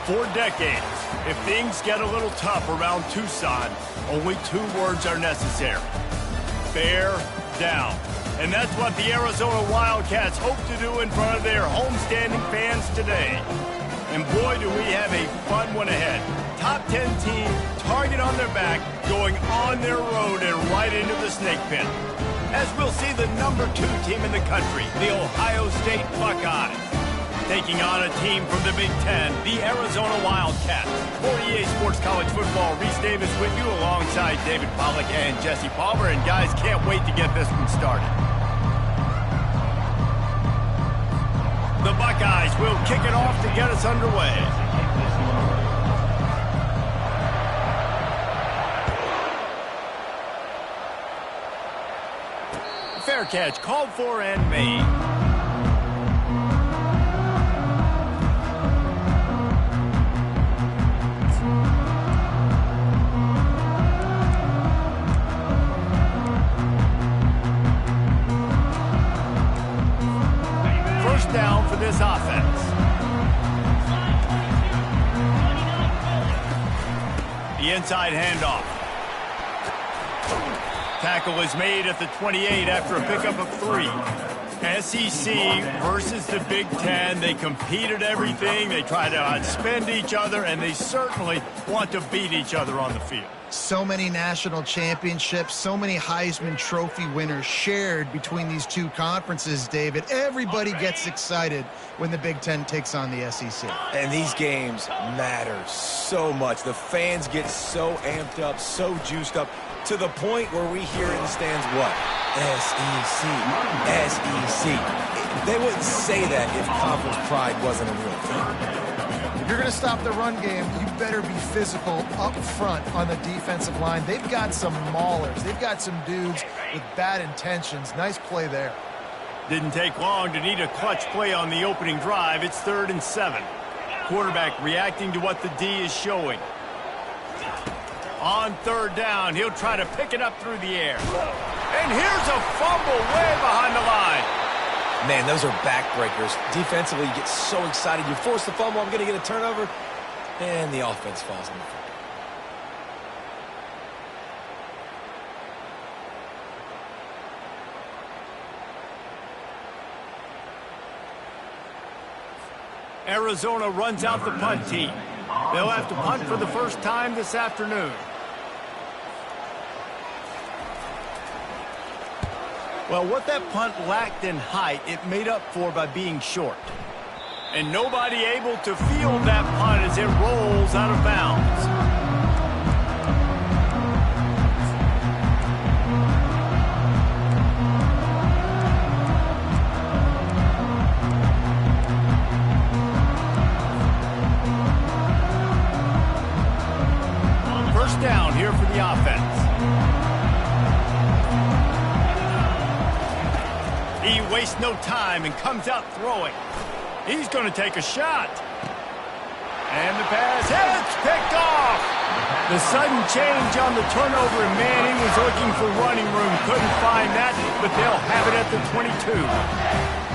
For decades, if things get a little tough around Tucson, only 2 words are necessary. Bear down. And that's what the Arizona Wildcats hope to do in front of their homestanding fans today. And boy, do we have a fun one ahead. Top 10 team, target on their back, going on their road and right into the snake pit. As we'll see the number 2 team in the country, the Ohio State Buckeyes, taking on a team from the Big Ten, the Arizona Wildcats. For EA Sports College Football, Reese Davis with you alongside David Pollack and Jesse Palmer. And guys, can't wait to get this one started. The Buckeyes will kick it off to get us underway. Fair catch called for and made. First down for this offense. The inside handoff. Tackle is made at the 28 after a pickup of 3. SEC versus the Big Ten. They compete at everything. They try to outspend each other, and they certainly want to beat each other on the field. So many national championships, so many Heisman Trophy winners shared between these 2 conferences, David. Everybody gets excited when the Big Ten takes on the SEC. And these games matter so much. The fans get so amped up, so juiced up, to the point where we hear in the stands what? SEC, SEC. They wouldn't say that if conference pride wasn't a real thing. If you're going to stop the run game, you better be physical up front on the defensive line. They've got some maulers. They've got some dudes with bad intentions. Nice play there. Didn't take long to need a clutch play on the opening drive. It's 3rd and 7. Quarterback reacting to what the D is showing. On 3rd down, he'll try to pick it up through the air. And here's a fumble way behind the line. Man, those are backbreakers. Defensively, you get so excited. You force the fumble, I'm going to get a turnover, and the offense falls on the field. Arizona runs out the punt team. They'll have to punt for the first time this afternoon. Well, what that punt lacked in height, it made up for by being short. And nobody able to field that punt as it rolls out of bounds. First down here for the offense. He wastes no time and comes out throwing. He's going to take a shot. And the pass is picked off. The sudden change on the turnover, and man, he was looking for running room. Couldn't find that, but they'll have it at the 22.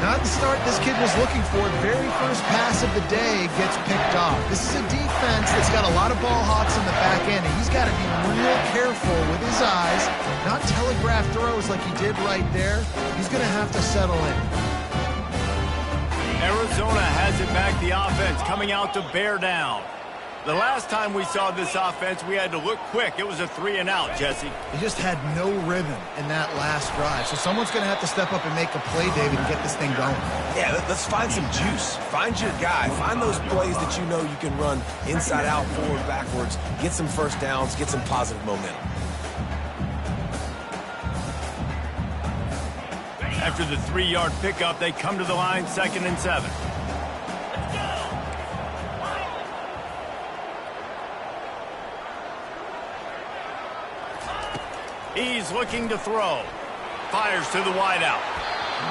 Not the start this kid was looking for. The very first pass of the day gets picked off. This is a defense that's got a lot of ball hawks in the back end, and he's got to be real careful with his eyes, not telegraph throws like he did right there. He's going to have to settle in. Arizona has it back, the offense coming out to bear down. The last time we saw this offense, we had to look quick. It was a 3-and-out, Jesse. He just had no rhythm in that last drive. So someone's going to have to step up and make a play, David, and get this thing going. Yeah, let's find some juice. Find your guy. Find those plays that you know you can run inside out, forward, backwards. Get some first downs. Get some positive momentum. After the 3-yard pickup, they come to the line, 2nd and 7. He's looking to throw. Fires to the wideout.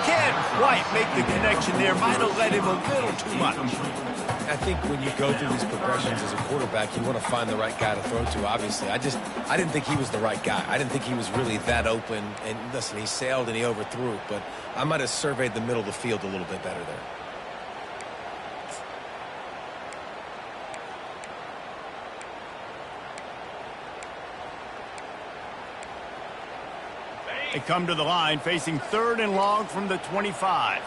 Can't quite make the connection there. Might have led him a little too much. I think when you go through these progressions as a quarterback, you want to find the right guy to throw to, obviously. I didn't think he was the right guy. I didn't think he was really that open. And listen, he sailed and he overthrew it, but I might have surveyed the middle of the field a little bit better there. They come to the line facing 3rd and long from the 25.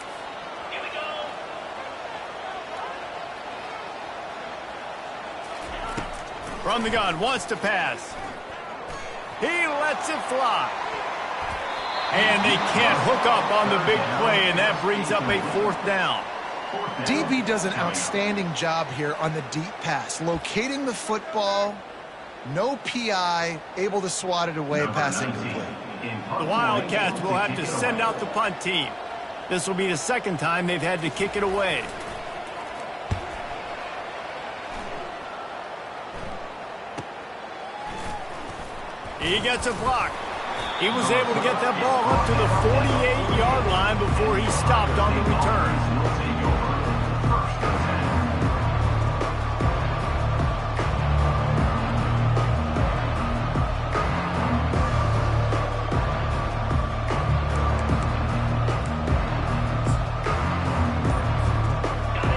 From the gun, wants to pass. He lets it fly. And they can't hook up on the big play, and that brings up a 4th down. DB does an outstanding job here on the deep pass, locating the football, no PI, able to swat it away, passing complete. The Wildcats will have to send out the punt team. This will be the 2nd time they've had to kick it away. He gets a block. He was able to get that ball up to the 48-yard line before he stopped on the return.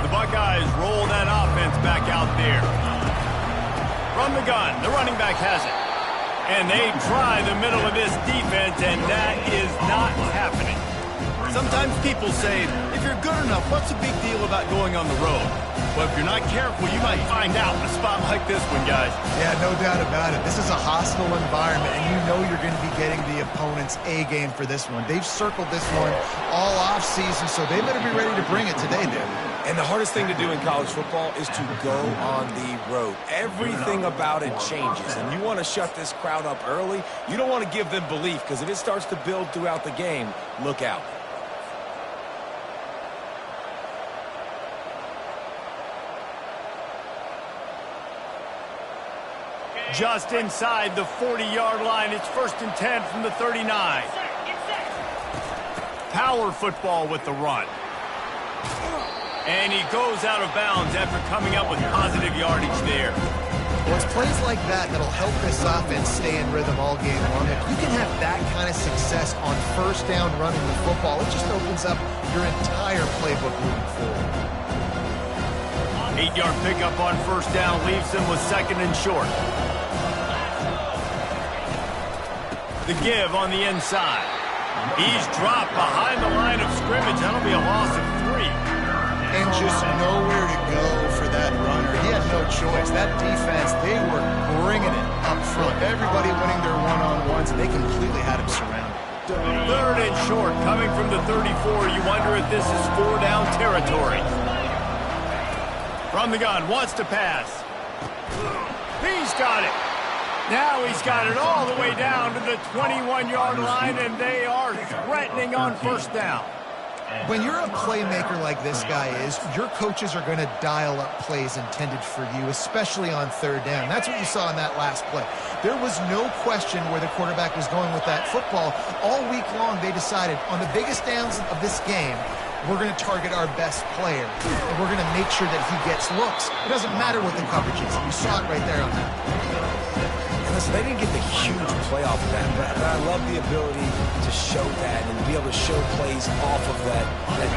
The Buckeyes roll that offense back out there. From the gun, the running back has it. And they try the middle of this defense, and that is not happening. Sometimes people say, if you're good enough, what's the big deal about going on the road? Well, if you're not careful, you might find out in a spot like this one, guys. Yeah, no doubt about it. This is a hostile environment, and you know you're going to be getting the opponent's A game for this one. They've circled this one all offseason, so they better be ready to bring it today, Dan. And the hardest thing to do in college football is to go on the road. Everything about it changes, and you want to shut this crowd up early. You don't want to give them belief, because if it starts to build throughout the game, look out. Just inside the 40-yard line, it's 1st and 10 from the 39. Power football with the run. And he goes out of bounds after coming up with positive yardage there. Well, it's plays like that that'll help this offense stay in rhythm all game long. If you can have that kind of success on 1st down running the football, it just opens up your entire playbook moving forward. 8-yard pickup on 1st down leaves them with 2nd and short. The give on the inside. He's dropped behind the line of scrimmage. That'll be a loss of 3. And just nowhere to go for that runner. He had no choice. That defense, they were bringing it up front. Everybody winning their one-on-ones, and they completely had him surrounded. 3rd and short coming from the 34. You wonder if this is 4-down territory. From the gun, wants to pass. He's got it. Now he's got it all the way down to the 21-yard line, and they are threatening on 1st down. When you're a playmaker like this guy is, your coaches are going to dial up plays intended for you, especially on 3rd down. That's what you saw in that last play. There was no question where the quarterback was going with that football. All week long, they decided on the biggest downs of this game, we're going to target our best player, and we're going to make sure that he gets looks. It doesn't matter what the coverage is. You saw it right there on that. Listen, they didn't get the huge play off of that, but I love the ability to show that and be able to show plays off of that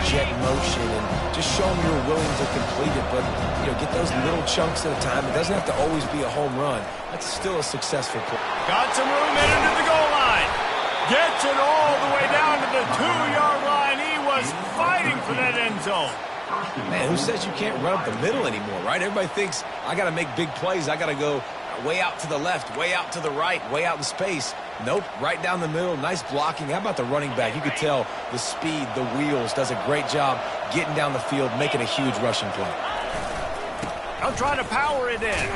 jet motion and just show them you're willing to complete it. But, you know, get those little chunks at a time. It doesn't have to always be a home run. That's still a successful play. Got some room in into the goal line. Gets it all the way down to the 2-yard line. He was fighting for that end zone. Man, who says you can't run up the middle anymore, right? Everybody thinks I got to make big plays. I got to go way out to the left, way out to the right, way out in space. Nope, right down the middle. Nice blocking. How about the running back? You could tell the speed, the wheels, does a great job getting down the field, making a huge rushing play. I'll try to power it in.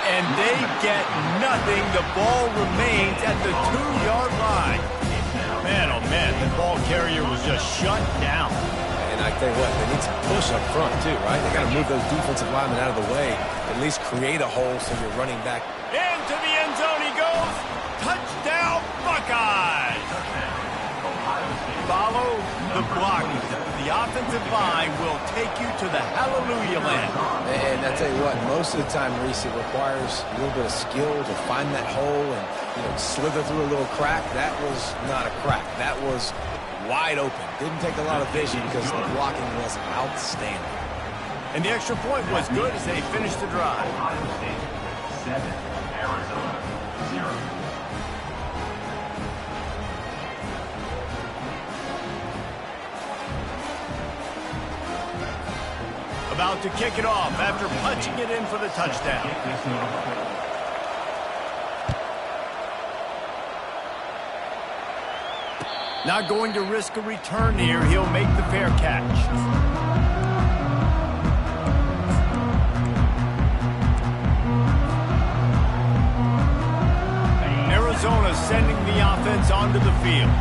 And they get nothing. The ball remains at the 2-yard line. Man, oh man, the ball carrier was just shut down. And I tell you what, they need some push up front too, right? They got to move those defensive linemen out of the way, at least create a hole so you're running back. Into the end zone he goes. Touchdown, Buckeyes. Follow the block. The offensive line will take you to the hallelujah land. And I tell you what, most of the time, Reese, it requires a little bit of skill to find that hole and, you know, slither through a little crack. That was not a crack. That was wide open. Didn't take a lot of vision because the blocking was outstanding. And the extra point was good as they finished the drive. 7, Arizona 0. About to kick it off after punching it in for the touchdown. Not going to risk a return here. He'll make the fair catch. Arizona sending the offense onto the field.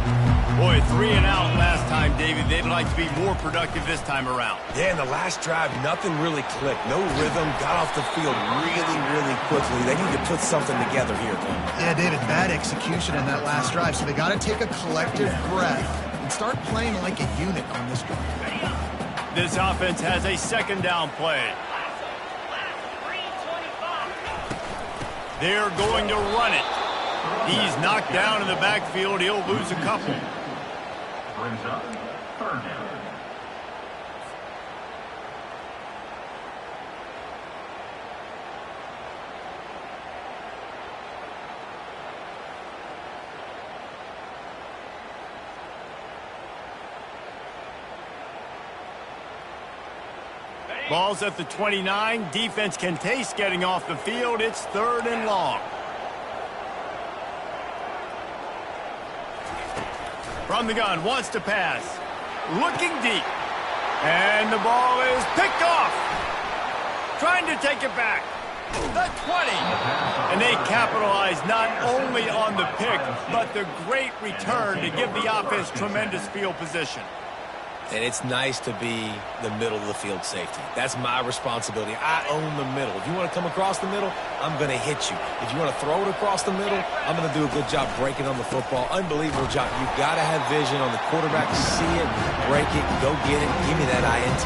Boy, 3 and out last time, David. They'd like to be more productive this time around. Yeah, in the last drive, nothing really clicked. No rhythm, got off the field really quickly. They need to put something together here, Tom. Yeah, David, bad execution in that last drive, so they got to take a collective breath and start playing like a unit on this drive. This offense has a second down play. They're going to run it. He's knocked down in the backfield. He'll lose a couple. Brings up third down. Ball's at the 29. Defense can taste getting off the field. It's 3rd and long. From the gun, wants to pass. Looking deep. And the ball is picked off. Trying to take it back. The 20. And they capitalize not only on the pick, but the great return to give the offense tremendous field position. And it's nice to be the middle of the field safety. That's my responsibility. I own the middle. If you want to come across the middle, I'm going to hit you. If you want to throw it across the middle, I'm going to do a good job breaking on the football. Unbelievable job. You've got to have vision on the quarterback to see it, break it, go get it, give me that INT.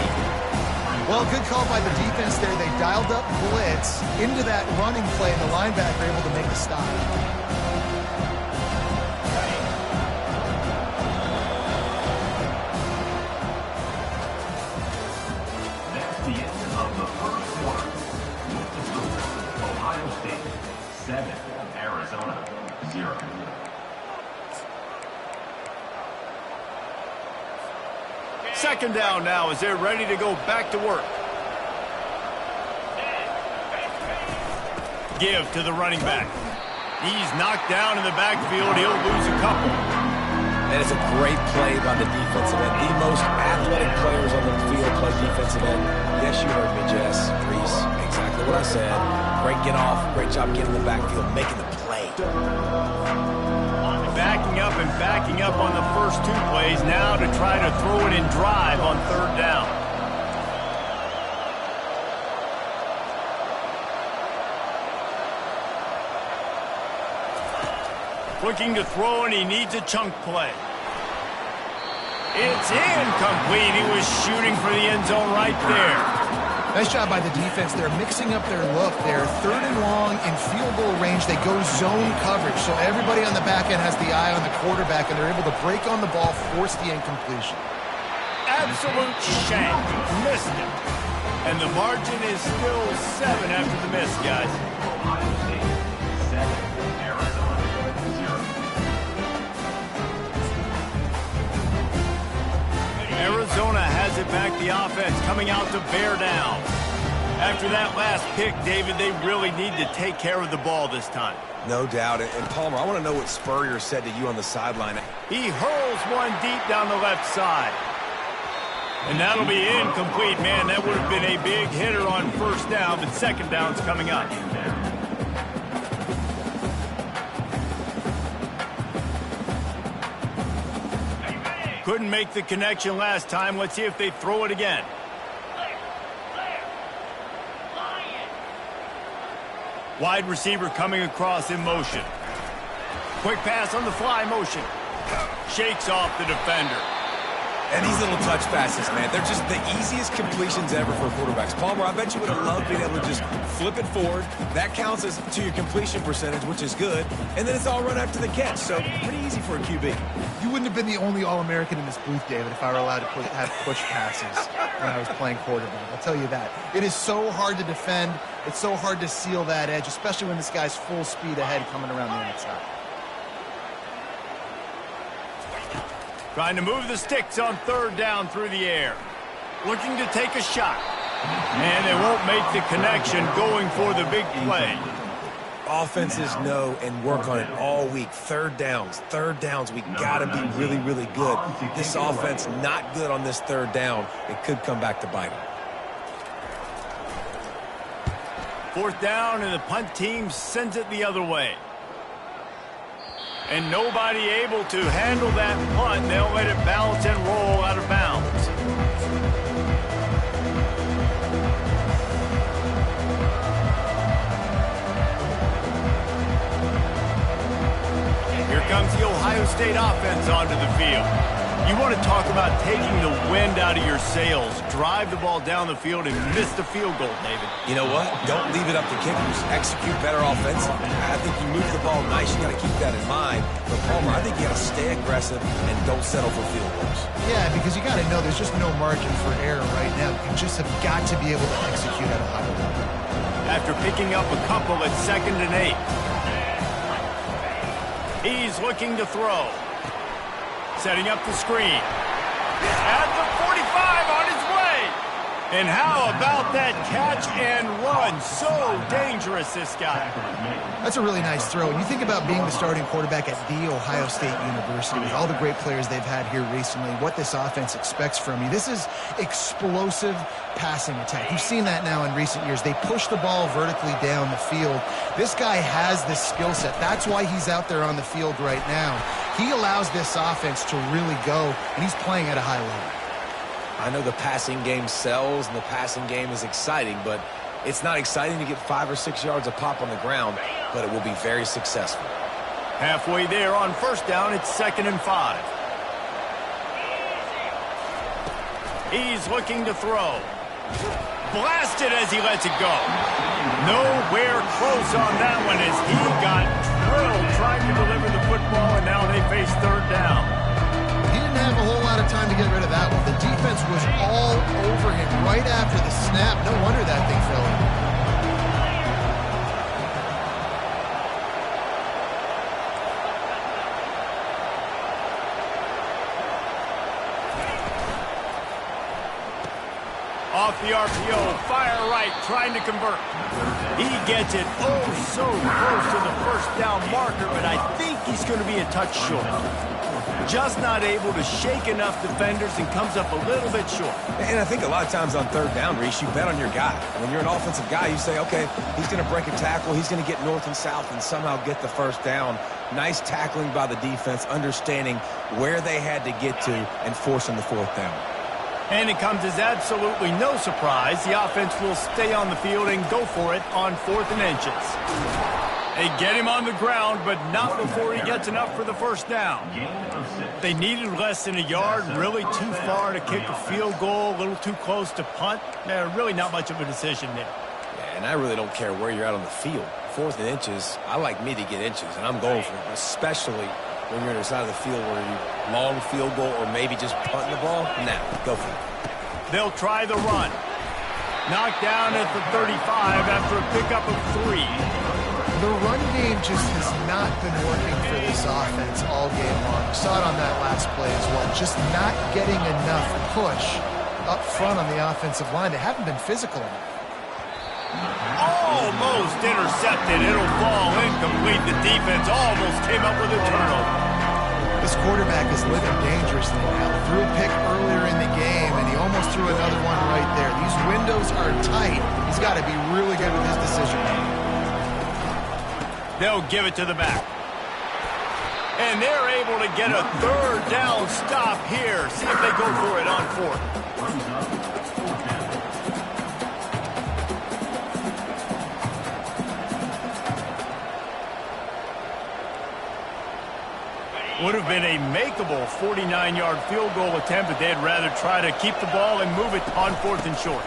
Well, good call by the defense there. They dialed up blitz into that running play, and the linebacker able to make the stop. Arizona 0. Second down now as they're ready to go back to work. Give to the running back. He's knocked down in the backfield. He'll lose a couple. That is a great play by the defensive end. The most athletic players on the field play defensive end. Yes, you heard me, Jess, Reese. Exactly what I said. Great get off. Great job getting in the backfield, making the play. Backing up on the first 2 plays. Now to try to throw it and drive on 3rd down. Looking to throw, and he needs a chunk play. It's incomplete. He was shooting for the end zone right there. Nice job by the defense. They're mixing up their look. They're 3rd and long in field goal range. They go zone coverage. So everybody on the back end has the eye on the quarterback, and they're able to break on the ball, force the incompletion. Absolute shank. Missed it. And the margin is still 7 after the miss, guys. Ohio State 7. Arizona 0. Arizona has it back, the offense coming out to bear down. After that last pick, David, they really need to take care of the ball this time. No doubt. And Palmer, I want to know what Spurrier said to you on the sideline. He hurls one deep down the left side. And that'll be incomplete. Man, that would have been a big hitter on 1st down, but 2nd down's coming up. Couldn't make the connection last time. Let's see if they throw it again. Wide receiver coming across in motion. Quick pass on the fly motion. Shakes off the defender. And these little touch passes, man, they're just the easiest completions ever for quarterbacks. Palmer, I bet you would have loved being able to just flip it forward. That counts as to your completion percentage, which is good. And then it's all run after the catch, so pretty easy for a QB. You wouldn't have been the only All-American in this booth, David, if I were allowed to have push passes when I was playing quarterback. I'll tell you that. It is so hard to defend. It's so hard to seal that edge, especially when this guy's full speed ahead coming around the outside. Trying to move the sticks on 3rd down through the air. Looking to take a shot. And they won't make the connection going for the big play. Offenses know and work on it all week. Third downs, we got to be really, really good. This offense not good on this third down. It could come back to bite them. Fourth down, and the punt team sends it the other way. And nobody able to handle that punt. They'll let it bounce and roll out of bounds. Here comes the Ohio State offense onto the field. You want to talk about taking the wind out of your sails. Drive the ball down the field and miss the field goal, David. You know what? Don't leave it up to kickers. Execute better offensively. I think you move the ball nice. You got to keep that in mind. But, Palmer, I think you got to stay aggressive and don't settle for field goals. Yeah, because you got to know there's just no margin for error right now. You just have got to be able to execute at a high level. After picking up a couple at 2nd and 8. He's looking to throw. Setting up the screen. At the 45 on his way. And how about that catch and run? So dangerous, this guy. That's a really nice throw. And you think about being the starting quarterback at The Ohio State University, with all the great players they've had here recently, what this offense expects from you. This is explosive passing attack. You've seen that now in recent years. They push the ball vertically down the field. This guy has this skill set. That's why he's out there on the field right now. He allows this offense to really go, and he's playing at a high level. I know the passing game sells and the passing game is exciting, but it's not exciting to get 5 or 6 yards a pop on the ground, but it will be very successful. Halfway there on first down, it's 2nd and 5. He's looking to throw. Blasted as he lets it go. Nowhere close on that one as he got drilled trying to deliver the football, and now they face third down. He didn't have a whole lot of time to get rid of that one. The defense was all over him right after the snap. No wonder that thing fell in. Off the RPO, fire right, trying to convert. He gets it so close to the first down marker, but I think he's going to be a touch short. Just not able to shake enough defenders and comes up a little bit short. And I think a lot of times on third down, Reese, you bet on your guy. When you're an offensive guy, you say, okay, he's going to break a tackle, he's going to get north and south and somehow get the first down. Nice tackling by the defense, understanding where they had to get to and forcing the fourth down. And it comes as absolutely no surprise. The offense will stay on the field and go for it on 4th and inches. They get him on the ground, but not before he gets enough for the first down. They needed less than a yard, really too far to kick a field goal, a little too close to punt. Really not much of a decision there. Yeah, and I really don't care where you're at on the field. 4th and inches, I like me to get inches, and I'm going for it, especially when you're on the side of the field where you long field goal or maybe just punting the ball. Nah, go for it. They'll try the run. Knocked down at the 35 after a pickup of 3. The run game just has not been working for this offense all game long. You saw it on that last play as well. Just not getting enough push up front on the offensive line. They haven't been physical enough. Almost intercepted. It'll fall incomplete. The defense almost came up with a turnover. This quarterback is living dangerously now. Threw a pick earlier in the game, and he almost threw another one right there. These windows are tight. He's got to be really good with his decision making. They'll give it to the back. And they're able to get a third down stop here. See if they go for it on 4th. Would have been a makeable 49-yard field goal attempt, but they'd rather try to keep the ball and move it on 4th and short.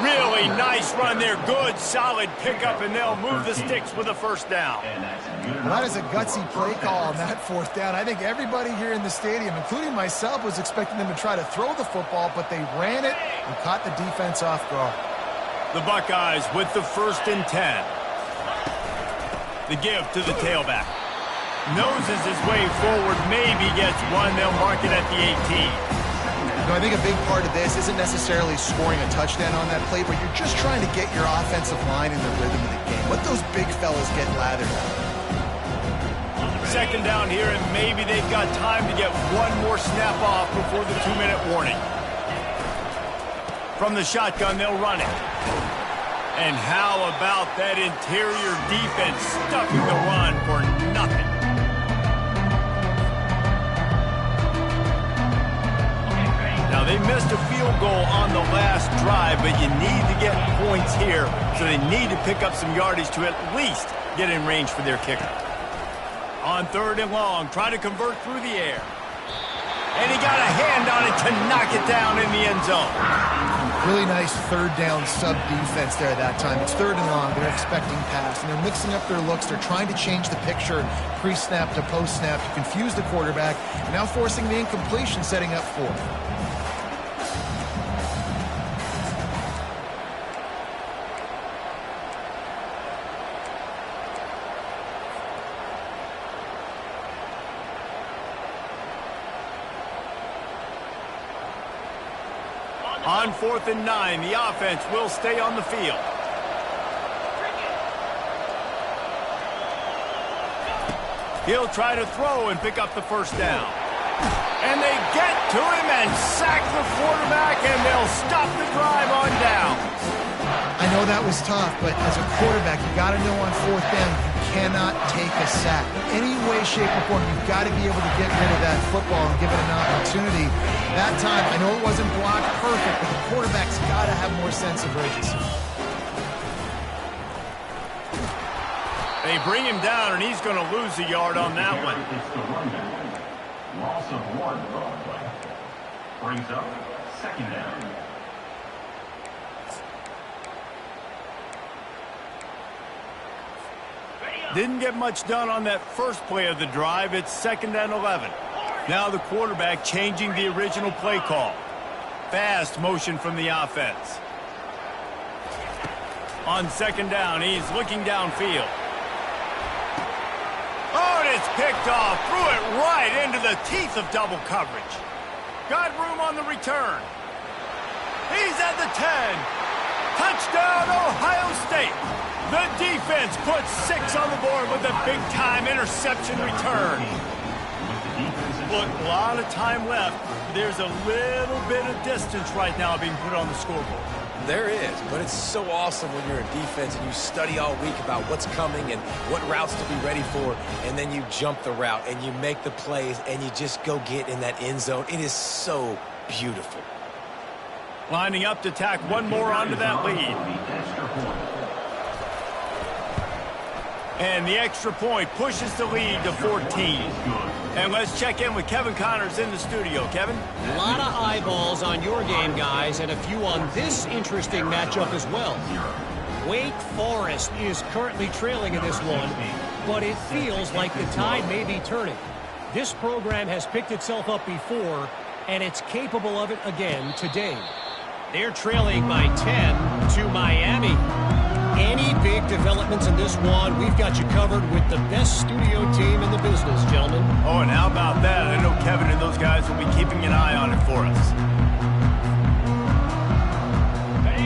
Really nice run there. Good, solid pickup, and they'll move the sticks with a first down. Well, that is a gutsy play call on that 4th down. I think everybody here in the stadium, including myself, was expecting them to try to throw the football, but they ran it and caught the defense off guard. The Buckeyes with the 1st and 10. The give to the tailback. Noses his way forward, maybe gets one. They'll mark it at the 18. No, I think a big part of this isn't necessarily scoring a touchdown on that play, but you're just trying to get your offensive line in the rhythm of the game. Let those big fellas get lathered out. Second down here, and maybe they've got time to get one more snap off before the 2-minute warning. From the shotgun, they'll run it. And how about that interior defense stuffing the run for nothing? Now, they missed a field goal on the last drive, but you need to get points here, so they need to pick up some yardage to at least get in range for their kicker. On 3rd and long, try to convert through the air. And he got a hand on it to knock it down in the end zone. Really nice 3rd down sub defense there that time. It's 3rd and long. They're expecting pass, and they're mixing up their looks. They're trying to change the picture pre-snap to post-snap to confuse the quarterback, and now forcing the incompletion, setting up 4th. On 4th and 9, the offense will stay on the field. He'll try to throw and pick up the 1st down. And they get to him and sack the quarterback, and they'll stop the drive on down. I know that was tough, but as a quarterback, you got to know on 4th down, you cannot take a sack. Any way, shape, or form, you've got to be able to get rid of that football and give it an opportunity. That time, I know it wasn't blocked perfect, but the quarterback's got to have more sense of urgency. They bring him down, and he's going to lose a yard on that one. Loss of 1 on play. Brings up 2nd down. Didn't get much done on that first play of the drive. It's 2nd and 11. Now the quarterback changing the original play call. Fast motion from the offense. On 2nd down, he's looking downfield. Oh, and it's picked off. Threw it right into the teeth of double coverage. Got room on the return. He's at the 10. Touchdown, Ohio State. The defense puts 6 on the board with a big-time interception return. Look, a lot of time left. There's a little bit of distance right now being put on the scoreboard. There is, but it's so awesome when you're a defense and you study all week about what's coming and what routes to be ready for, and then you jump the route and you make the plays and you just go get in that end zone. It is so beautiful. Lining up to tack one more onto that lead. And the extra point pushes the lead to 14. And let's check in with Kevin Connors in the studio. Kevin? A lot of eyeballs on your game, guys, and a few on this interesting matchup as well. Wake Forest is currently trailing in this one, but it feels like the tide may be turning. This program has picked itself up before, and it's capable of it again today. They're trailing by 10 to Miami. Any big developments in this one, we've got you covered with the best studio team in the business, gentlemen. Oh, and how about that? I know Kevin and those guys will be keeping an eye on it for us.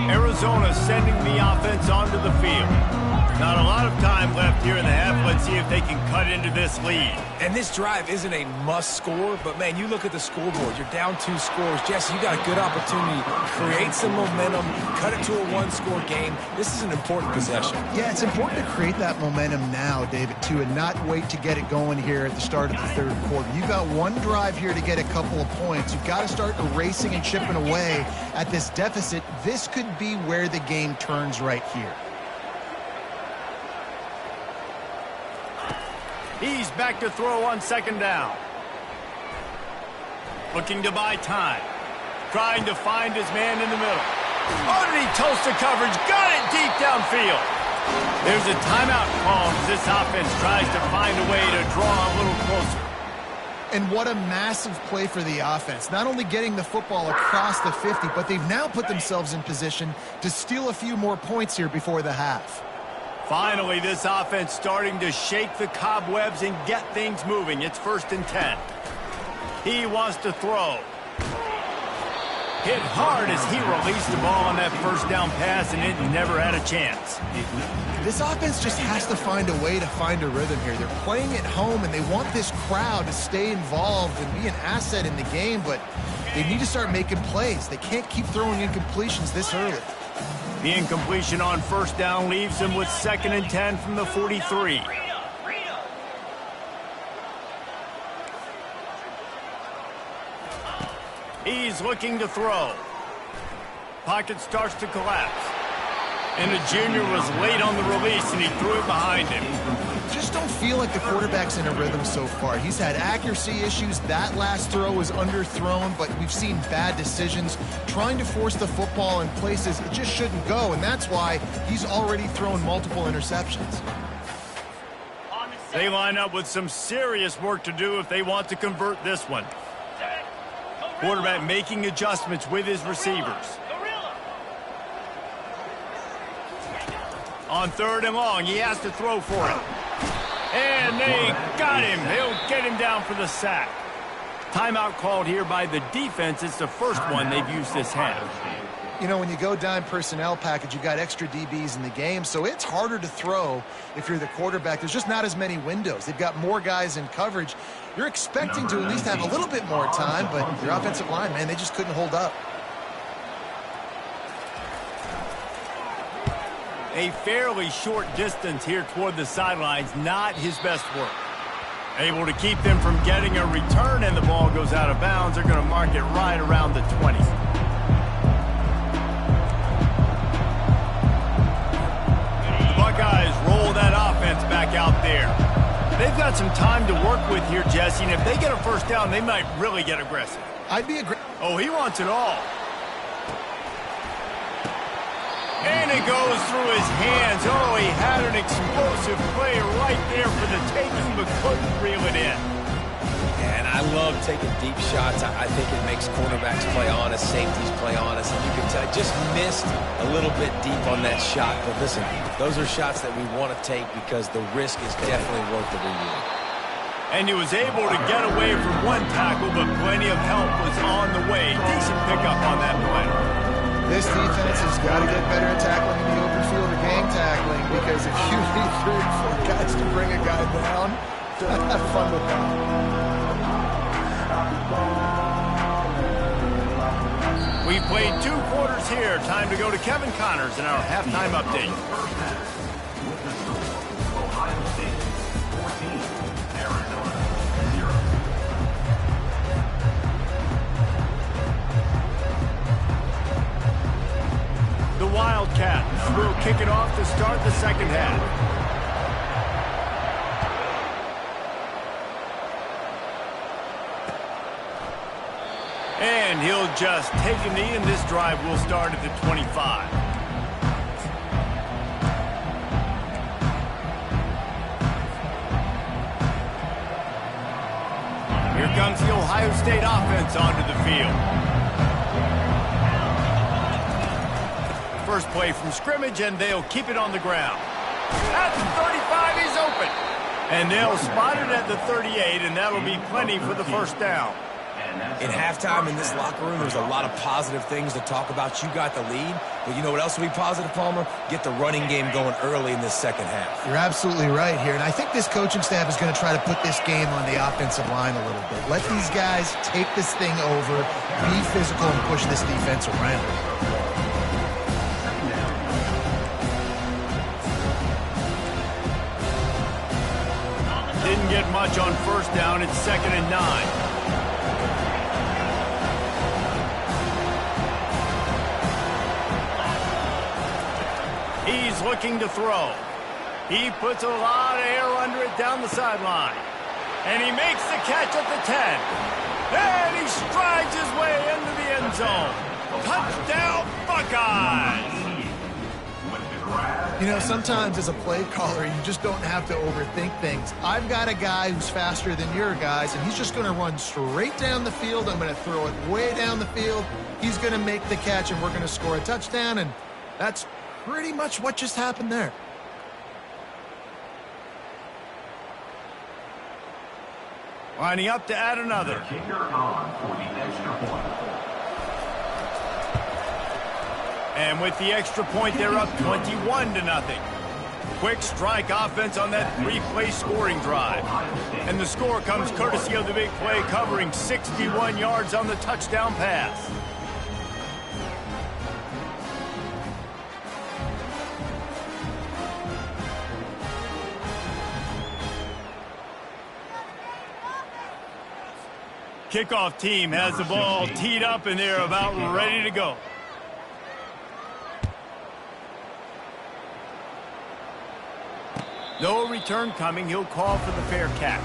Arizona sending the offense onto the field. Not a lot of time left here in the half. Let's see if they can cut into this lead. And this drive isn't a must score, but man, you look at the scoreboard, you're down 2 scores. Jesse, you got a good opportunity to create some momentum, cut it to a 1-score game. This is an important possession. Yeah, it's important to create that momentum now, David, too, and not wait to get it going here at the start of the 3rd quarter. You've got one drive here to get a couple of points. You've got to start erasing and chipping away at this deficit. This could be where the game turns right here. He's back to throw on 2nd down. Looking to buy time. Trying to find his man in the middle. Underneath toasted coverage. Got it deep downfield. There's a timeout call as this offense tries to find a way to draw a little closer. And what a massive play for the offense. Not only getting the football across the 50, but they've now put themselves in position to steal a few more points here before the half. Finally, this offense starting to shake the cobwebs and get things moving. It's 1st and 10. He wants to throw. hit hard as he released the ball on that first down pass, and it never had a chance. This offense just has to find a way to find a rhythm here. They're playing at home, and they want this crowd to stay involved and be an asset in the game, but they need to start making plays. They can't keep throwing incompletions this early. The incompletion on first down leaves him with 2nd and 10 from the 43. He's looking to throw. Pocket starts to collapse. And the junior was late on the release, and he threw it behind him. Just don't feel like the quarterback's in a rhythm so far. He's had accuracy issues. That last throw was underthrown, but we've seen bad decisions trying to force the football in places it just shouldn't go, and that's why he's already thrown multiple interceptions. They line up with some serious work to do if they want to convert this one. Quarterback making adjustments with his receivers. On 3rd and long, he has to throw for it. And they got him. He'll get him down for the sack. Timeout called here by the defense. It's the first one they've used this half. You know, when you go dime personnel package, you got extra DBs in the game, so it's harder to throw if you're the quarterback. There's just not as many windows. They've got more guys in coverage. You're expecting to at least have a little bit more time, but your offensive line, man, they just couldn't hold up. A fairly short distance here toward the sidelines, not his best work. Able to keep them from getting a return, and the ball goes out of bounds. They're going to mark it right around the 20. The Buckeyes roll that offense back out there. They've got some time to work with here, Jesse, and if they get a first down, they might really get aggressive. I'd be aggressive. Oh, he wants it all. And it goes through his hands. Oh, he had an explosive play right there for the taking, but couldn't reel it in. And I love taking deep shots. I think it makes cornerbacks play honest, safeties play honest. And you can tell, just missed a little bit deep on that shot. But listen, those are shots that we want to take because the risk is definitely worth the reward. And he was able to get away from one tackle, but plenty of help was on the way. Decent pickup on that play. This defense has got to get better at tackling in the open field or gang tackling, because if you need 3 or 4 guys to bring a guy down, have fun with that. We played 2 quarters here. Time to go to Kevin Connors in our halftime update. With the score, Ohio State 14, Arizona 0. The Wildcats will kick it off to start the second half. And he'll just take a knee, and this drive will start at the 25. Here comes the Ohio State offense onto the field. First play from scrimmage, and they'll keep it on the ground. At the 35, he's open. And they'll spot it at the 38, and that'll be plenty for the first down. In halftime in this locker room, there's a lot of positive things to talk about. You got the lead, but you know what else will be positive, Palmer? Get the running game going early in this second half. You're absolutely right here, and I think this coaching staff is going to try to put this game on the offensive line a little bit. Let these guys take this thing over, be physical, and push this defense around. Didn't get much on first down. It's 2nd and 9. He's looking to throw. He puts a lot of air under it down the sideline. And he makes the catch at the 10. And he strides his way into the end zone. Touchdown, Buckeyes! You know, sometimes as a play caller, you just don't have to overthink things. I've got a guy who's faster than your guys, and he's just going to run straight down the field. I'm going to throw it way down the field. He's going to make the catch, and we're going to score a touchdown, and that's pretty much what just happened there. Lining up to add another. Kicker on for the extra point. And with the extra point, they're up 21-0. Quick strike offense on that three-play scoring drive. And the score comes courtesy of the big play, covering 61 yards on the touchdown pass. Kickoff team has the ball teed up, and they're about ready to go. No return coming. He'll call for the fair catch.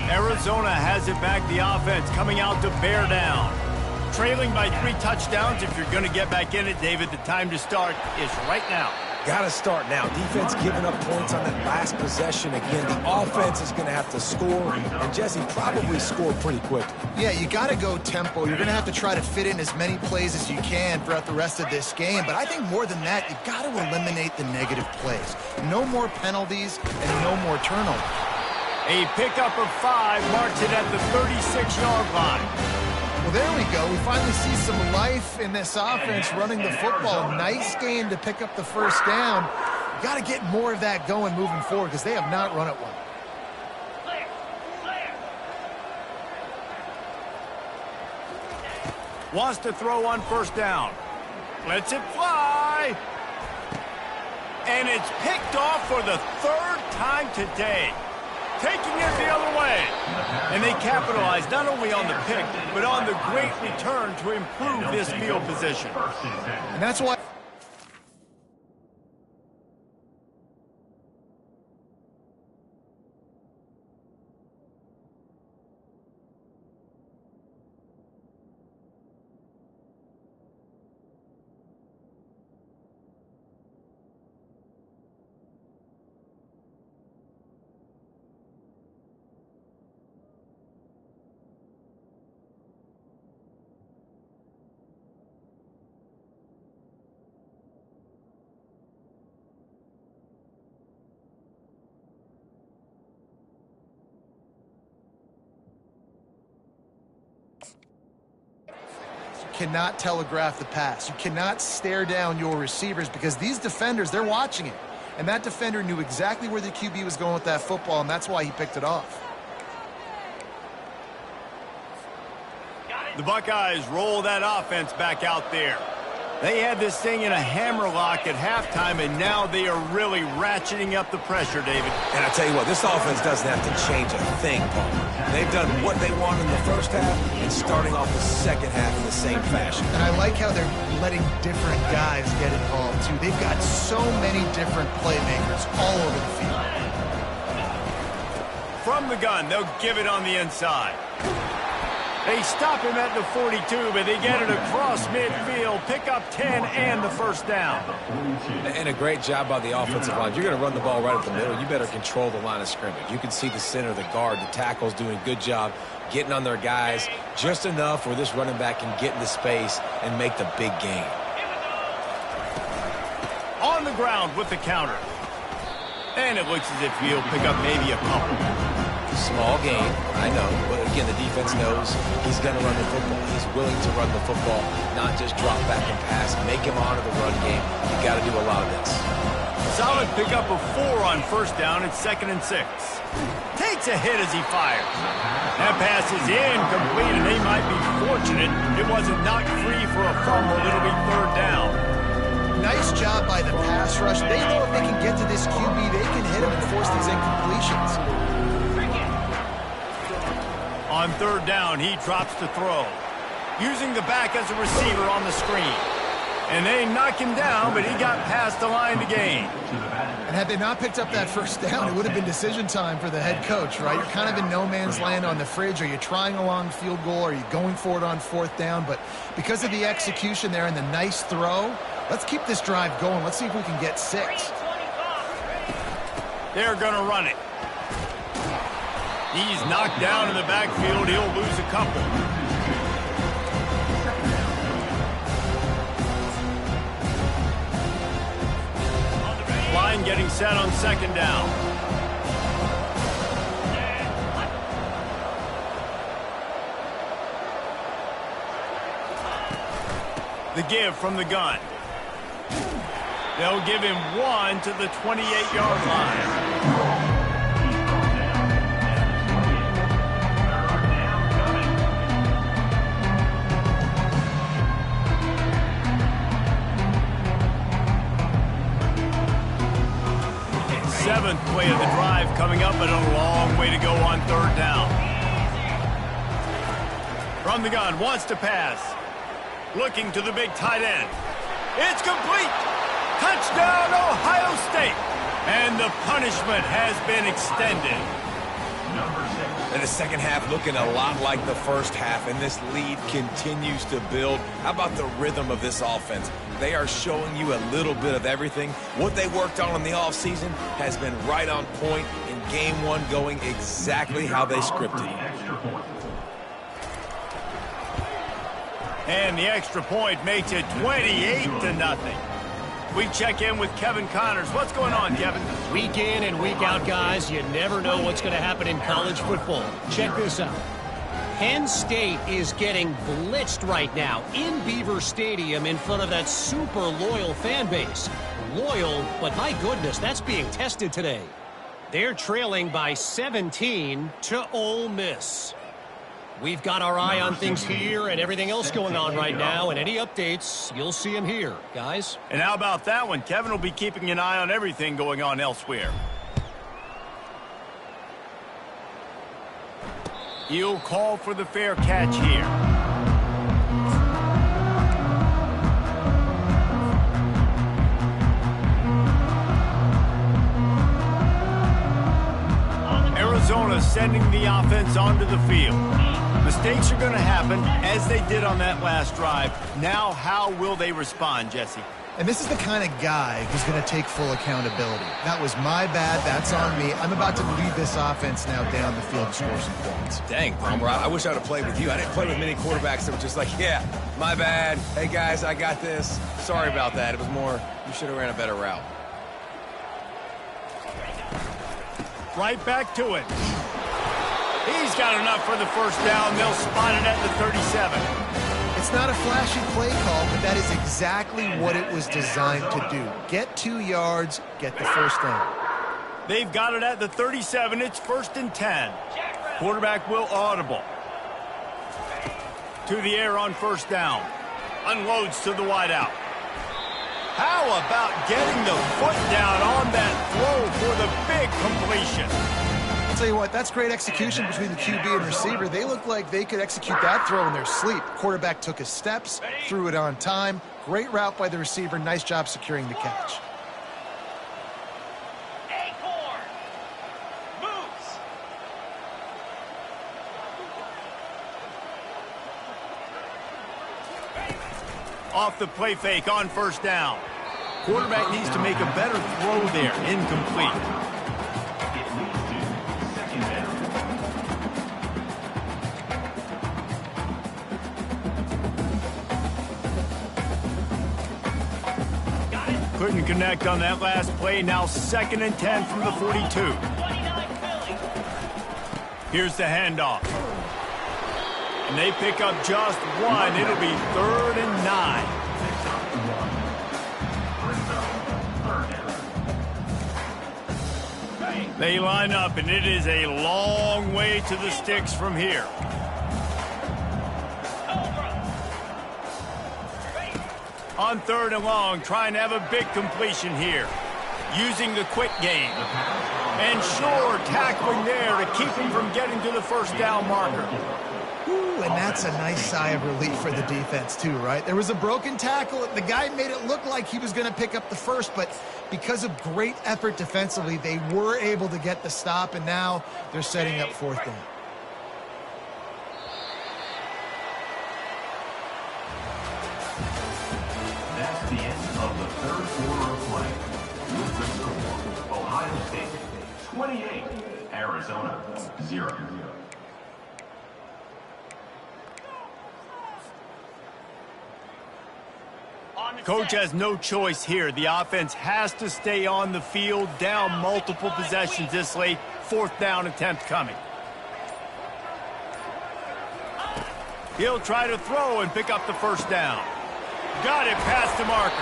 Arizona has it back. The offense coming out to bear down. Trailing by 3 touchdowns. If you're going to get back in it, David, the time to start is right now. Got to start now. Defense giving up points on that last possession. Again, the offense is going to have to score, and Jesse probably score pretty quickly. Yeah, you got to go tempo. You're going to have to try to fit in as many plays as you can throughout the rest of this game. But I think more than that, you've got to eliminate the negative plays. No more penalties and no more turnovers. A pickup of 5 marks it at the 36-yard line. Well, there we go. We finally see some life in this offense running the football. Nice game to pick up the first down. You got to get more of that going moving forward because they have not run it well. Wants to throw on first down. Lets it fly. And it's picked off for the 3rd time today. Taking it the other way. And they capitalize not only on the pick, but on the great return to improve this field position. And that's why... cannot telegraph the pass. You cannot stare down your receivers because these defenders, they're watching it. And that defender knew exactly where the QB was going with that football, and that's why he picked it off. The Buckeyes roll that offense back out there. They had this thing in a hammerlock at halftime, and now they are really ratcheting up the pressure, David. And I tell you what, this offense doesn't have to change a thing, Paul. They've done what they want in the first half and starting off the second half in the same fashion. And I like how they're letting different guys get involved, too. They've got so many different playmakers all over the field. From the gun, they'll give it on the inside. They stop him at the 42, but they get it across midfield, pick up 10 and the first down. And a great job by the offensive line. If you're going to run the ball right up the middle, you better control the line of scrimmage. You can see the center, the guard, the tackles doing a good job getting on their guys just enough where this running back can get into space and make the big gain. On the ground with the counter. And it looks as if he'll pick up maybe a couple. Small gain, I know, but again, the defense knows he's going to run the football. He's willing to run the football, not just drop back and pass, make him honor the run game. You got to do a lot of this. Solid pickup of 4 on first down. It's 2nd and 6. Takes a hit as he fires. That pass is incomplete, and they might be fortunate it wasn't knocked free for a fumble. It'll be 3rd down. Nice job by the pass rush. They know if they can get to this QB, they can hit him and force these incompletions. On 3rd down, he drops to throw. Using the back as a receiver on the screen. And they knock him down, but he got past the line to gain. And had they not picked up that first down, it would have been decision time for the head coach, right? You're kind of in no man's land on the fridge. Are you trying a long field goal? Are you going for it on 4th down? But because of the execution there and the nice throw, let's keep this drive going. Let's see if we can get 6. They're going to run it. He's knocked down in the backfield. He'll lose a couple. line getting set on second down. The give from the gun. They'll give him 1 to the 28-yard line. Seventh play of the drive coming up, but a long way to go on third down. From the gun, wants to pass. Looking to the big tight end. It's complete. Touchdown, Ohio State. And the punishment has been extended. And the second half looking a lot like the first half, and this lead continues to build. How about the rhythm of this offense? They are showing you a little bit of everything. What they worked on in the offseason has been right on point in game one, going exactly how they scripted. And the extra point makes it 28-0. We check in with Kevin Connors. What's going on, Kevin? Week in and week out, guys, you never know what's going to happen in college football. Check this out. Penn State is getting blitzed right now in Beaver Stadium in front of that super loyal fan base. Loyal, but my goodness, that's being tested today. They're trailing by 17 to Ole Miss. We've got our eye on things here and everything else going on right now, and any updates, you'll see them here, guys. And how about that one? Kevin will be keeping an eye on everything going on elsewhere. He'll call for the fair catch here. Arizona sending the offense onto the field. Mistakes are going to happen, as they did on that last drive. Now, how will they respond, Jesse? And this is the kind of guy who's going to take full accountability. That was my bad. That's on me. I'm about to lead this offense now down the field and score some points. Dang, Palmer, I wish I would have played with you. I didn't play with many quarterbacks that were just like, yeah, my bad. Hey, guys, I got this. Sorry about that. It was more, you should have ran a better route. Right back to it. He's got enough for the first down. They'll spot it at the 37. It's not a flashy play call, but that is exactly what it was designed to do. Get 2 yards, get the first down. They've got it at the 37. It's 1st and 10. Quarterback will audible. To the air on first down. Unloads to the wideout. How about getting the foot down on that throw for the big completion? I'll tell you what, that's great execution between the QB and receiver. They look like they could execute that throw in their sleep. Quarterback took his steps, threw it on time. Great route by the receiver. Nice job securing the catch. Off the play fake on first down. Quarterback needs to make a better throw there. Incomplete. Couldn't connect on that last play. Now 2nd and 10 from the 42. Here's the handoff. And they pick up just one. It'll be 3rd and 9. They line up, and it is a long way to the sticks from here. On 3rd and long, trying to have a big completion here. Using the quick game. And sure, tackling there to keep him from getting to the first down marker. Ooh, and that's a nice sigh of relief for the defense too, right? There was a broken tackle. The guy made it look like he was going to pick up the first, but because of great effort defensively, they were able to get the stop, and now they're setting up 4th down. That's the end of the 3rd quarter of play. With the score, Ohio State 28, Arizona 0. On Coach has no choice here. The offense has to stay on the field, down multiple possessions this late. 4th down attempt coming. He'll try to throw and pick up the 1st down. Got it past the marker.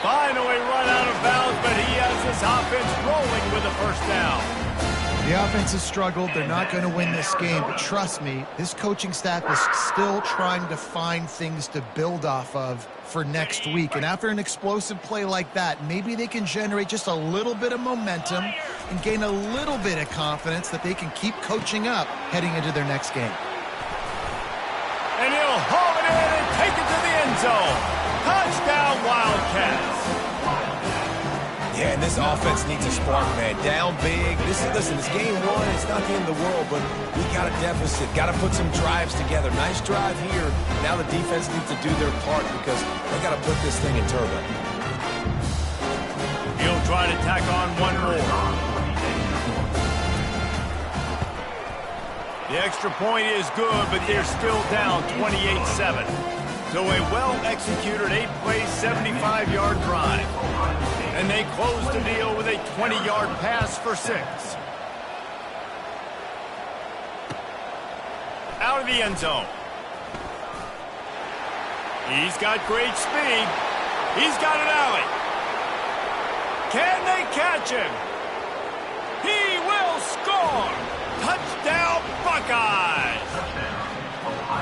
Finally run out of bounds, but he has this offense rolling with a 1st down. The offense has struggled. They're not going to win this game, but trust me, this coaching staff is still trying to find things to build off of for next week. And after an explosive play like that, maybe they can generate just a little bit of momentum and gain a little bit of confidence that they can keep coaching up heading into their next game. And he'll haul it in and take it to the end zone. Touchdown, Wildcats. Yeah, and this offense needs a spark, man. Down big. Listen, it's game 1. It's not the end of the world, but we got a deficit. Got to put some drives together. Nice drive here. Now the defense needs to do their part because they got to put this thing in turbo. He'll try to tack on one more. The extra point is good, but they're still down 28-7. So a well-executed 8-play, 75-yard drive. And they close the deal with a 20-yard pass for 6. Out of the end zone. He's got great speed. He's got an alley. Can they catch him? He will score! Touchdown, Buckeyes!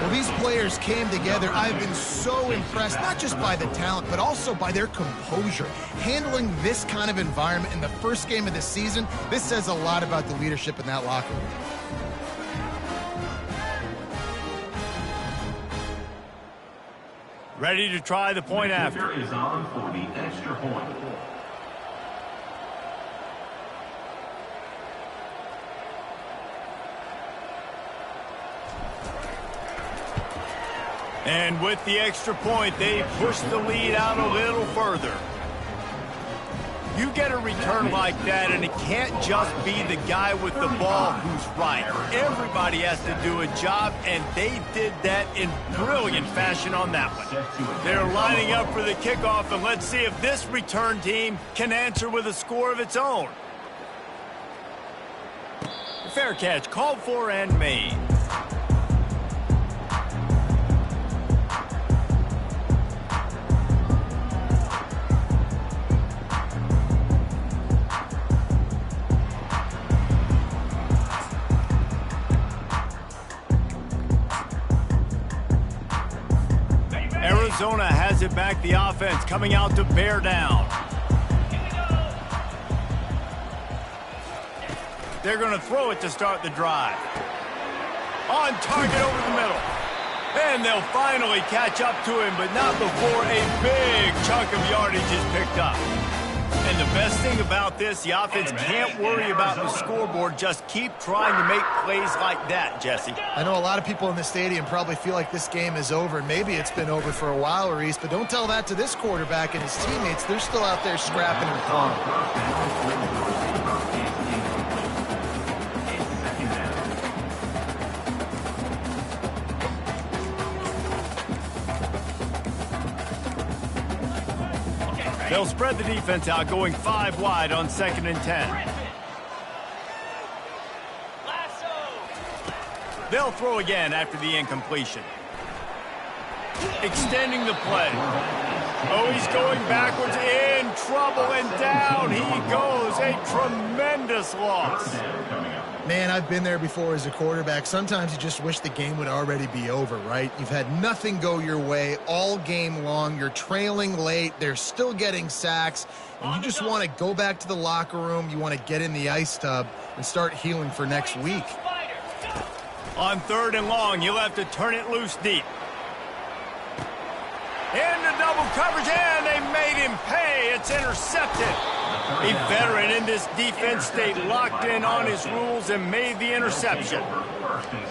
Well, these players came together. I've been so impressed, not just by the talent, but also by their composure. Handling this kind of environment in the first game of the season, this says a lot about the leadership in that locker room. Ready to try the point after. Kicker is on for the extra point. And with the extra point, they push the lead out a little further. You get a return like that, and it can't just be the guy with the ball who's right. Everybody has to do a job, and they did that in brilliant fashion on that one. They're lining up for the kickoff, and let's see if this return team can answer with a score of its own. Fair catch, called for and made. Arizona has it back, the offense coming out to bear down. They're going to throw it to start the drive. On target over the middle. And they'll finally catch up to him, but not before a big chunk of yardage is picked up. And the best thing about this, the offense can't worry about the scoreboard. Just keep trying to make plays like that, Jesse. I know a lot of people in the stadium probably feel like this game is over. Maybe it's been over for a while, Reese, but don't tell that to this quarterback and his teammates. They're still out there scrapping and clawing. They'll spread the defense out, going 5 wide on 2nd and 10. They'll throw again after the incompletion. Extending the play. Oh, he's going backwards, in trouble, and down he goes. A tremendous loss. Man, I've been there before as a quarterback. Sometimes you just wish the game would already be over, right? You've had nothing go your way all game long. You're trailing late. They're still getting sacks. And you just want to go back to the locker room. You want to get in the ice tub and start healing for next week. On 3rd and long, you'll have to turn it loose deep. Into double coverage, and they made him pay. It's intercepted. A veteran in this defense stayed locked in on his rules and made the interception.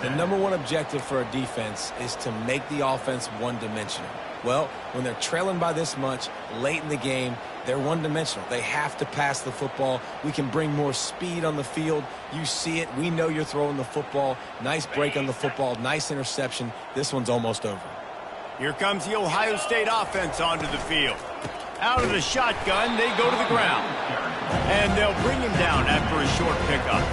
The #1 objective for a defense is to make the offense one-dimensional. Well, when they're trailing by this much late in the game, they're one-dimensional. They have to pass the football. We can bring more speed on the field. You see it. We know you're throwing the football. Nice break on the football. Nice interception. This one's almost over. Here comes the Ohio State offense onto the field. Out of the shotgun, they go to the ground. And they'll bring him down after a short pickup.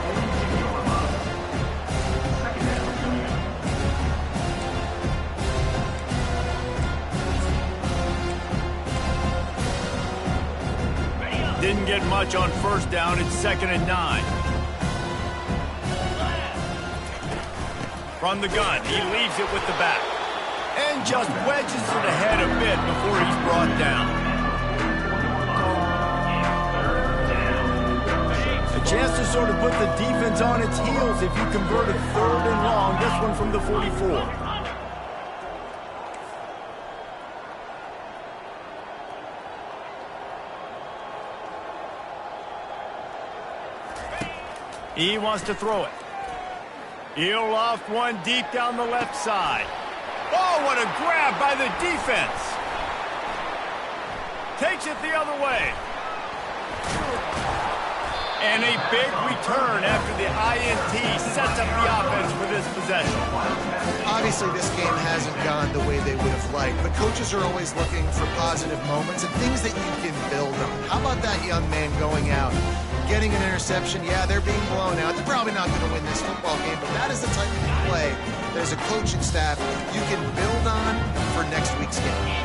Didn't get much on first down. It's 2nd and 9. From the gun, he leaves it with the back. And just wedges it ahead a bit before he's brought down. A chance to sort of put the defense on its heels if you convert a 3rd and long. This one from the 44. He wants to throw it. He'll loft one deep down the left side. Oh, what a grab by the defense. Takes it the other way. And a big return after the INT sets up the offense for this possession. Obviously, this game hasn't gone the way they would have liked, but coaches are always looking for positive moments and things that you can build on. How about that young man going out, getting an interception? Yeah, they're being blown out. They're probably not going to win this football game, but that is the type of play that as a coaching staff you can build on for next week's game.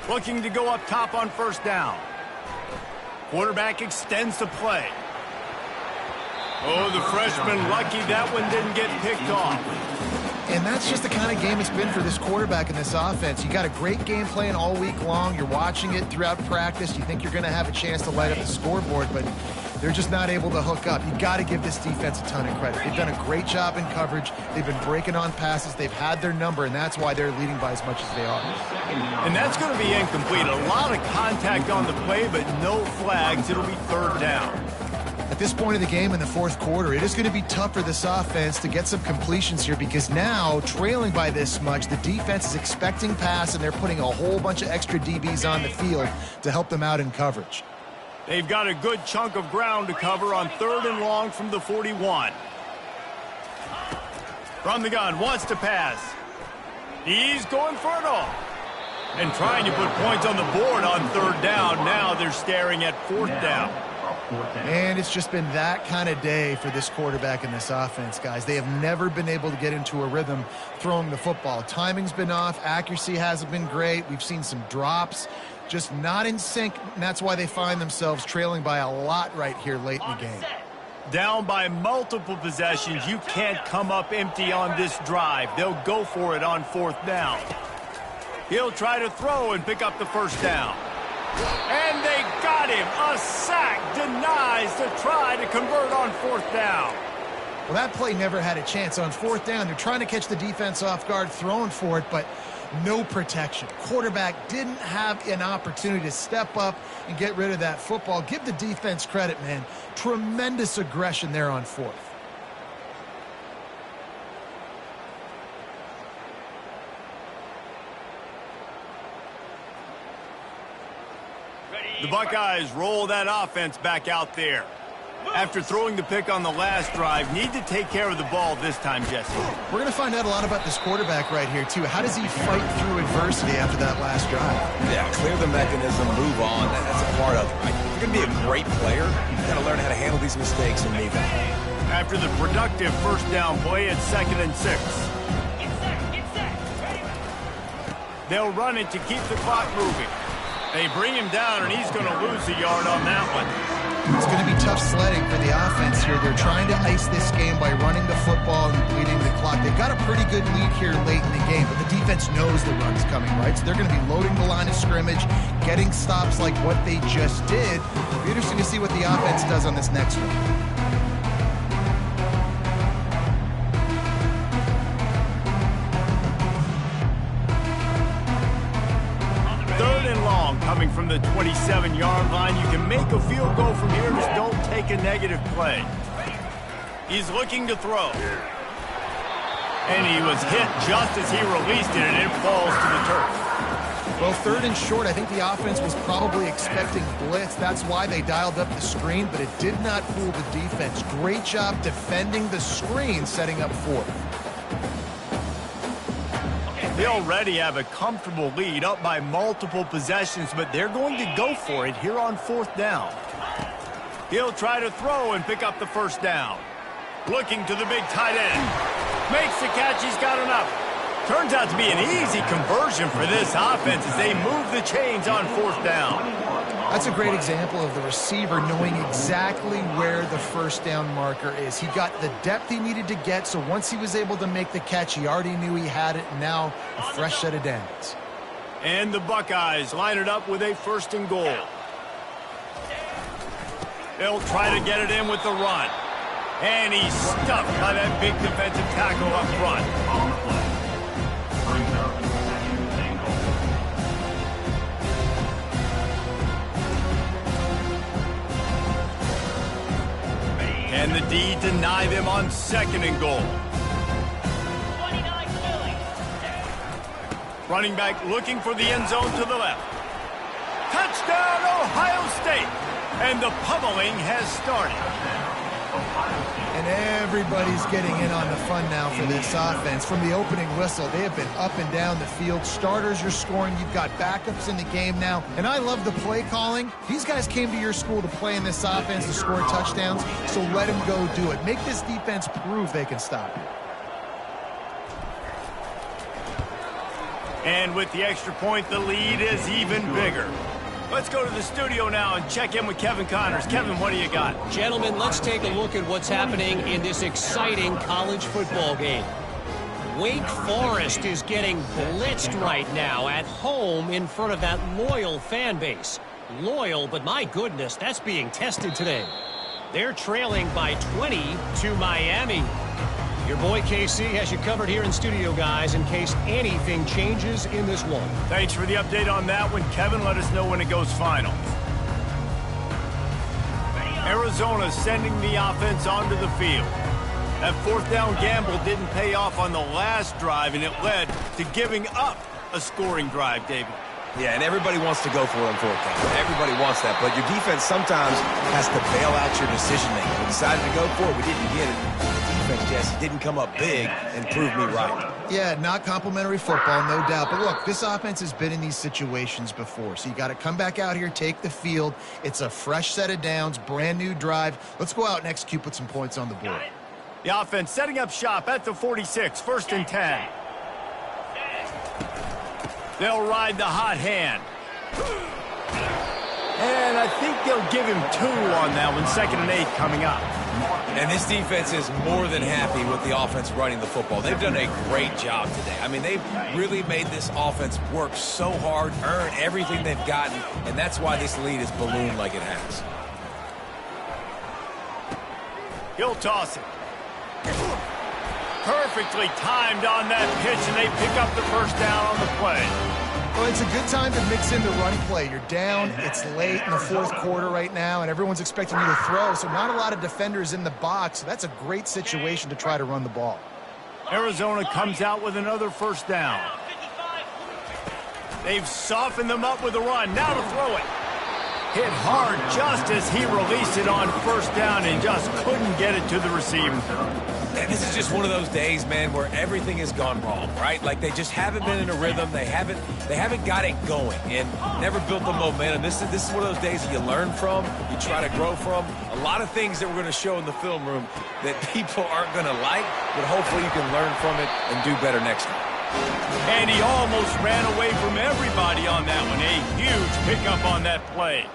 Looking to go up top on first down. Quarterback extends the play. Oh, the freshman lucky that one didn't get picked off. And that's just the kind of game it's been for this quarterback in this offense. You got a great game plan all week long. You're watching it throughout practice. You think you're going to have a chance to light up the scoreboard, but they're just not able to hook up. You got to give this defense a ton of credit. They've done a great job in coverage. They've been breaking on passes. They've had their number, and that's why they're leading by as much as they are. And that's going to be incomplete. A lot of contact on the play, but no flags. It'll be 3rd down. At this point of the game in the 4th quarter, it is going to be tough for this offense to get some completions here because now, trailing by this much, the defense is expecting pass, and they're putting a whole bunch of extra DBs on the field to help them out in coverage. They've got a good chunk of ground to cover on 3rd and long from the 41. From the gun, wants to pass. He's going for it all. And trying to put points on the board on 3rd down. Now they're staring at 4th down. And it's just been that kind of day for this quarterback in this offense, guys. They have never been able to get into a rhythm throwing the football. Timing's been off. Accuracy hasn't been great. We've seen some drops. Just not in sync, and that's why they find themselves trailing by a lot right here late in the game. Down by multiple possessions. You can't come up empty on this drive. They'll go for it on 4th down. He'll try to throw and pick up the 1st down. And they got him. A sack denies the try to convert on 4th down. Well, that play never had a chance. On 4th down, they're trying to catch the defense off guard, throwing for it, but no protection. Quarterback didn't have an opportunity to step up and get rid of that football. Give the defense credit, man. Tremendous aggression there on 4th. The Buckeyes roll that offense back out there. After throwing the pick on the last drive, need to take care of the ball this time, Jesse. We're going to find out a lot about this quarterback right here, too. How does he fight through adversity after that last drive? Yeah, clear the mechanism, move on. That's a part of it, right? If you're going to be a great player, you've got to learn how to handle these mistakes and move on. After the productive 1st down play, it's 2nd and 6. They'll run it to keep the clock moving. They bring him down, and he's going to lose a yard on that one. It's going to be tough sledding for the offense here. They're trying to ice this game by running the football and bleeding the clock. They've got a pretty good lead here late in the game, but the defense knows the run's coming, right? So they're going to be loading the line of scrimmage, getting stops like what they just did. It'll be interesting to see what the offense does on this next one. Coming from the 27-yard line, you can make a field goal from here, just don't take a negative play. He's looking to throw. And he was hit just as he released it, and it falls to the turf. Well, 3rd and short, I think the offense was probably expecting blitz. That's why they dialed up the screen, but it did not fool the defense. Great job defending the screen, setting up 4th. They already have a comfortable lead, up by multiple possessions, but they're going to go for it here on 4th down. He'll try to throw and pick up the 1st down. Looking to the big tight end. Makes the catch. He's got enough. Turns out to be an easy conversion for this offense as they move the chains on 4th down. That's a great example of the receiver knowing exactly where the 1st down marker is. He got the depth he needed to get, so once he was able to make the catch, he already knew he had it, and now a fresh set of downs. And the Buckeyes line it up with a 1st and goal. They'll try to get it in with the run. And he's stuffed by that big defensive tackle up front. On the play. Brings up 2nd and goal. And the D deny them on 2nd and goal. Running back looking for the end zone to the left. Touchdown, Ohio State! And the pummeling has started. And everybody's getting in on the fun now for this offense. From the opening whistle, they have been up and down the field. Starters are scoring. You've got backups in the game now. And I love the play calling. These guys came to your school to play in this offense to score touchdowns, so let them go do it. Make this defense prove they can stop it. And with the extra point, the lead is even bigger. Let's go to the studio now and check in with Kevin Connors. Kevin, what do you got? Gentlemen, let's take a look at what's happening in this exciting college football game. Wake Forest is getting blitzed right now at home in front of that loyal fan base. Loyal, but my goodness, that's being tested today. They're trailing by 20 to Miami. Your boy KC has you covered here in studio, guys, in case anything changes in this one. Thanks for the update on that one, Kevin. Let us know when it goes final. Arizona sending the offense onto the field. That 4th down gamble didn't pay off on the last drive, and it led to giving up a scoring drive, David. Yeah, and everybody wants to go for it on 4th down. Everybody wants that, but your defense sometimes has to bail out your decision-making. We decided to go for it. We didn't get it. Jesse didn't come up big and prove me right. Yeah, not complimentary football, no doubt. But look, this offense has been in these situations before. So you got to come back out here, take the field. It's a fresh set of downs, brand new drive. Let's go out and execute, put some points on the board. The offense setting up shop at the 46, 1st and 10. They'll ride the hot hand. And I think they'll give him 2 on that one, 2nd and 8 coming up. And this defense is more than happy with the offense running the football. They've done a great job today. I mean, they've really made this offense work so hard, earn everything they've gotten, and that's why this lead is ballooned like it has. He'll toss it. Perfectly timed on that pitch, and they pick up the 1st down on the play. Well, it's a good time to mix in the run play. You're down, it's late in the 4th quarter right now, and everyone's expecting you to throw, so not a lot of defenders in the box. So that's a great situation to try to run the ball. Arizona comes out with another 1st down. They've softened them up with the run. Now to throw it. Hit hard just as he released it on 1st down and just couldn't get it to the receiver. And this is just one of those days, man, where everything has gone wrong, right? Like they just haven't been in a rhythm. They haven't got it going and never built the momentum. This is one of those days that you learn from, you try to grow from. A lot of things that we're going to show in the film room that people aren't going to like, but hopefully you can learn from it and do better next time. And he almost ran away from everybody on that one. A huge pickup on that play.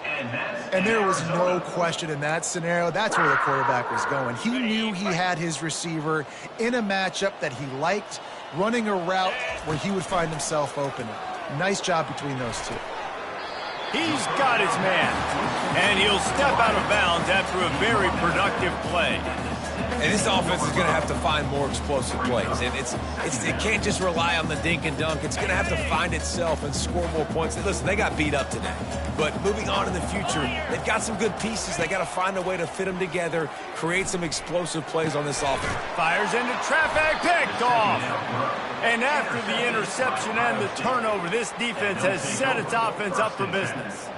And there was no question in that scenario. That's where the quarterback was going. He knew he had his receiver in a matchup that he liked, running a route where he would find himself open. Nice job between those two. He's got his man. And he'll step out of bounds after a very productive play. And this offense is going to have to find more explosive plays. And it can't just rely on the dink and dunk. It's going to have to find itself and score more points. And listen, they got beat up today. But moving on in the future, they've got some good pieces. They got to find a way to fit them together, create some explosive plays on this offense. Fires into traffic, picked off. And after the interception and the turnover, this defense has set its offense up for business.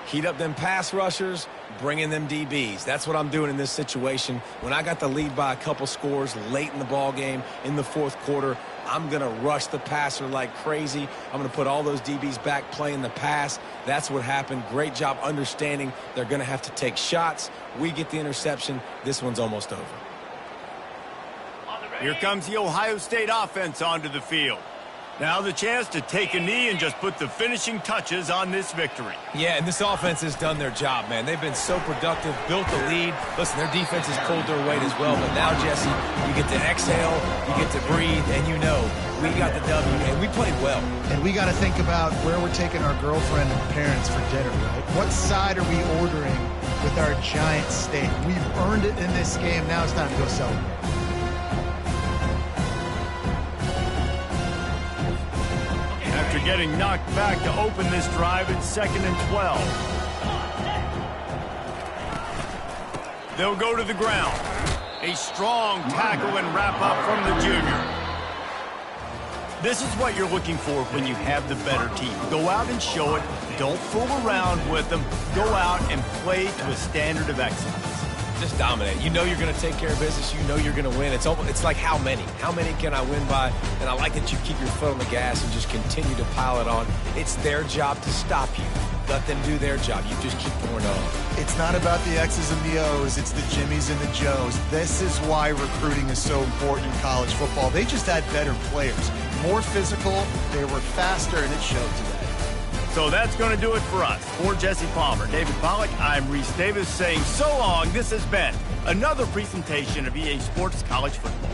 Heat up them pass rushers, bring in them DBs. That's what I'm doing in this situation. When I got the lead by a couple scores late in the ball game in the fourth quarter, I'm going to rush the passer like crazy. I'm going to put all those DBs back playing the pass. That's what happened. Great job understanding they're going to have to take shots. We get the interception. This one's almost over. Here comes the Ohio State offense onto the field. Now the chance to take a knee and just put the finishing touches on this victory. Yeah, and this offense has done their job, man. They've been so productive, built the lead. Listen, their defense has pulled their weight as well. But now, Jesse, you get to exhale, you get to breathe, and you know we got the W, and we played well. And we got to think about where we're taking our girlfriend and parents for dinner, right? What side are we ordering with our giant steak? We've earned it in this game. Now it's time to go celebrate. After getting knocked back to open this drive, it's 2nd and 12. They'll go to the ground. A strong tackle and wrap up from the junior. This is what you're looking for when you have the better team. Go out and show it. Don't fool around with them. Go out and play to a standard of excellence. Just dominate. You know you're going to take care of business. You know you're going to win. It's like how many? How many can I win by? And I like that you keep your foot on the gas and just continue to pile it on. It's their job to stop you. Let them do their job. You just keep going on. It's not about the X's and the O's. It's the Jimmies and the Joes. This is why recruiting is so important in college football. They just had better players. More physical. They were faster, and it showed today. So that's going to do it for us. For Jesse Palmer, David Pollack, I'm Reese Davis saying so long. This has been another presentation of EA Sports College Football.